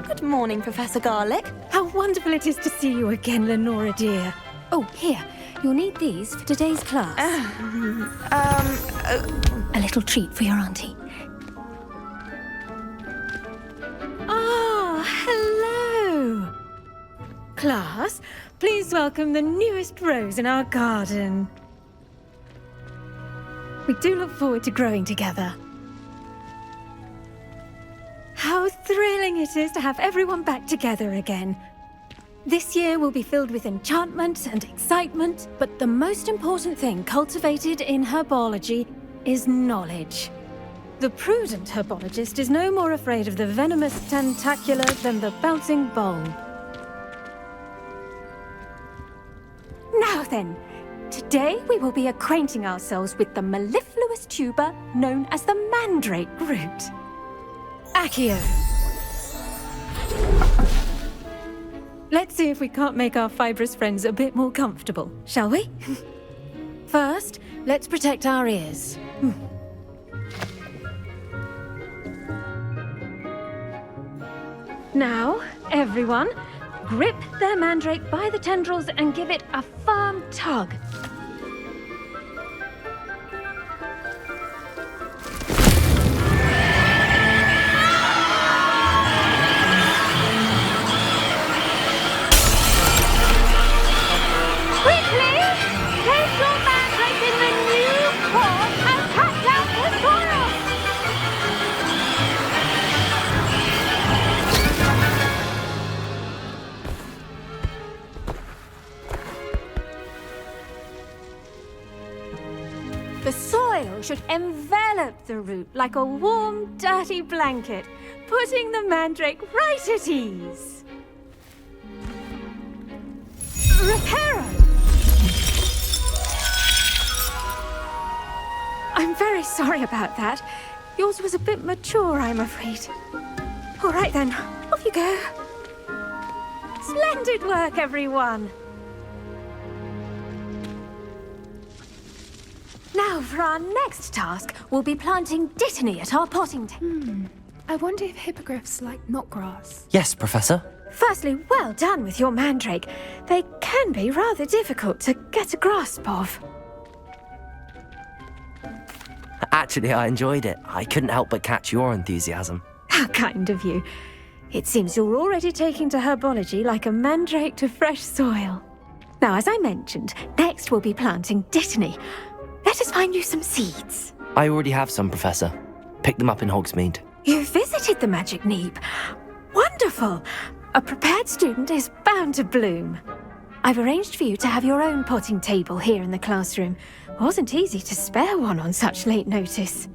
Good morning, Professor Garlick. How wonderful it is to see you again, Lenora dear. Oh, here. You'll need these for today's class. A little treat for your auntie. Ah, hello. Class, please welcome the newest rose in our garden. We do look forward to growing together. How thrilling it is to have everyone back together again. This year will be filled with enchantment and excitement, but the most important thing cultivated in herbology is knowledge. The prudent herbologist is no more afraid of the venomous tentacula than the bouncing bulb. Now then, today we will be acquainting ourselves with the mellifluous tuber known as the mandrake root. Accio. Let's see if we can't make our fibrous friends a bit more comfortable, shall we? First, let's protect our ears. Now, everyone, grip their mandrake by the tendrils and give it a firm tug. The soil should envelop the root like a warm, dirty blanket, putting the mandrake right at ease. Reparo! I'm very sorry about that. Yours was a bit mature, I'm afraid. All right then, off you go. Splendid work, everyone! Now, for our next task, we'll be planting dittany at our potting table. I wonder if hippogriffs like knotgrass. Yes, Professor. Firstly, well done with your mandrake. They can be rather difficult to get a grasp of. Actually, I enjoyed it. I couldn't help but catch your enthusiasm. How kind of you. It seems you're already taking to herbology like a mandrake to fresh soil. Now, as I mentioned, next we'll be planting dittany. Let us find you some seeds. I already have some, Professor. Picked them up in Hogsmeade. You visited the Magic Neep. Wonderful. A prepared student is bound to bloom. I've arranged for you to have your own potting table here in the classroom. Wasn't easy to spare one on such late notice.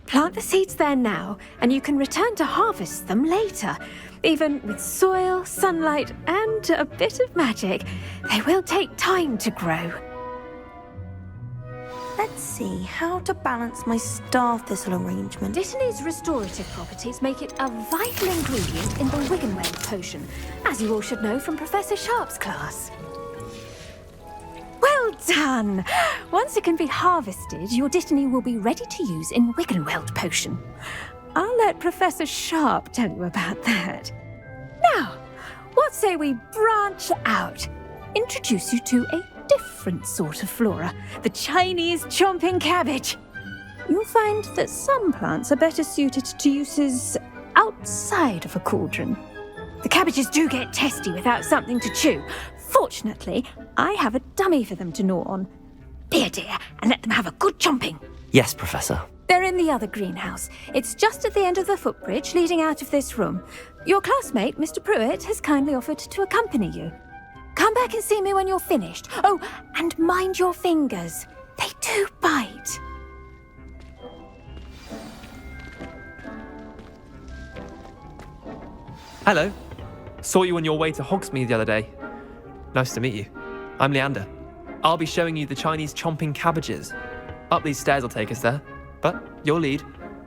Plant the seeds there now, and you can return to harvest them later. Even with soil, sunlight, and a bit of magic, they will take time to grow. Let's see how to balance my star thistle arrangement. Dittany's restorative properties make it a vital ingredient in the Wiggenweld potion, as you all should know from Professor Sharp's class. Well done! Once it can be harvested, your dittany will be ready to use in Wiggenweld potion. I'll let Professor Sharp tell you about that. Now, what say we branch out? Introduce you to a different sort of flora, the Chinese chomping cabbage. You'll find that some plants are better suited to uses outside of a cauldron. The cabbages do get testy without something to chew. Fortunately, I have a dummy for them to gnaw on. Be a dear and let them have a good chomping. Yes, Professor. They're in the other greenhouse. It's just at the end of the footbridge leading out of this room. Your classmate, Mr. Pruitt, has kindly offered to accompany you. Come back and see me when you're finished. Oh, and mind your fingers. They do bite. Hello. Saw you on your way to Hogsmeade the other day. Nice to meet you. I'm Leander. I'll be showing you the Chinese chomping cabbages. Up these stairs will take us there. But your lead.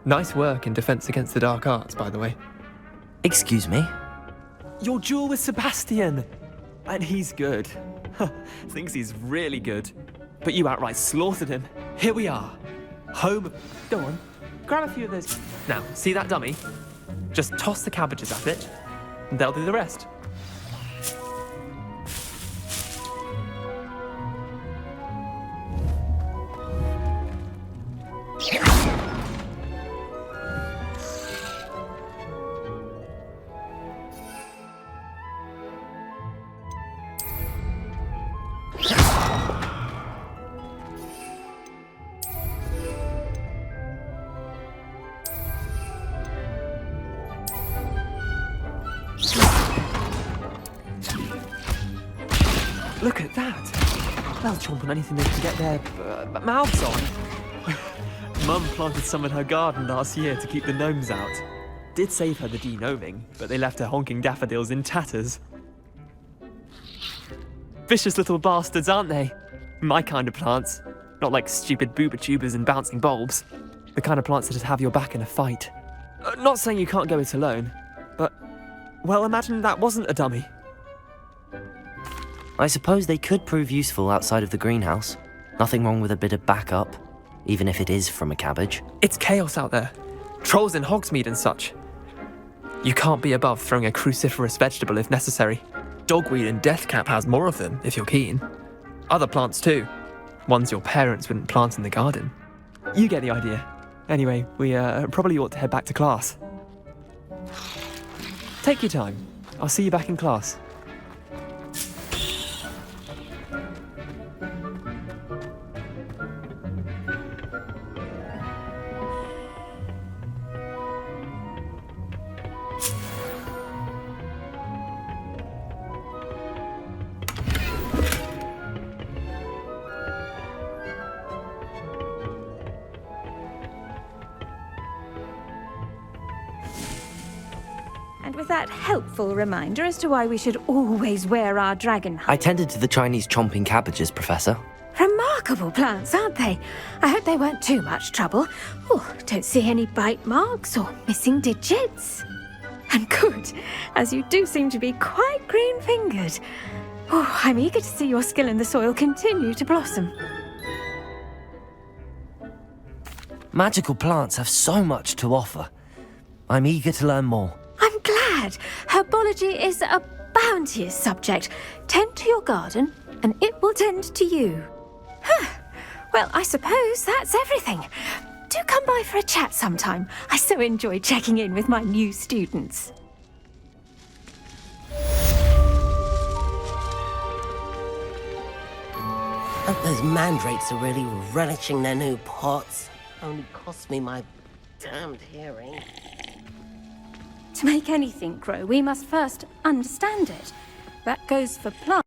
Nice work in Defense Against the Dark Arts, by the way. Excuse me? Your duel with Sebastian. And he's good. Thinks he's really good. But you outright slaughtered him. Here we are. Home. Go on. Grab a few of those. Now, see that dummy? Just toss the cabbages at it, and they'll do the rest. Look at that! They'll chomp on anything they can get their mouths on. Mum planted some in her garden last year to keep the gnomes out. Did save her the de-gnoming, but they left her honking daffodils in tatters. Vicious little bastards, aren't they? My kind of plants. Not like stupid booba tubers and bouncing bulbs. The kind of plants that just have your back in a fight. Not saying you can't go it alone, but, well, imagine that wasn't a dummy. I suppose they could prove useful outside of the greenhouse. Nothing wrong with a bit of backup, even if it is from a cabbage. It's chaos out there. Trolls in Hogsmeade and such. You can't be above throwing a cruciferous vegetable if necessary. Dogweed and deathcap has more of them, if you're keen. Other plants too. Ones your parents wouldn't plant in the garden. You get the idea. Anyway, we probably ought to head back to class. Take your time. I'll see you back in class. And with that helpful reminder as to why we should always wear our dragon I tended to the Chinese chomping cabbages, Professor. Remarkable plants, aren't they? I hope they weren't too much trouble. Oh, don't see any bite marks or missing digits. And good, as you do seem to be quite green-fingered. Oh, I'm eager to see your skill in the soil continue to blossom. Magical plants have so much to offer. I'm eager to learn more. I'm glad. Herbology is a bounteous subject. Tend to your garden, and it will tend to you. Well, I suppose that's everything. Do come by for a chat sometime. I so enjoy checking in with my new students. Hope those mandrakes are really relishing their new pots. Only cost me my damned hearing. To make anything grow, we must first understand it. That goes for plants.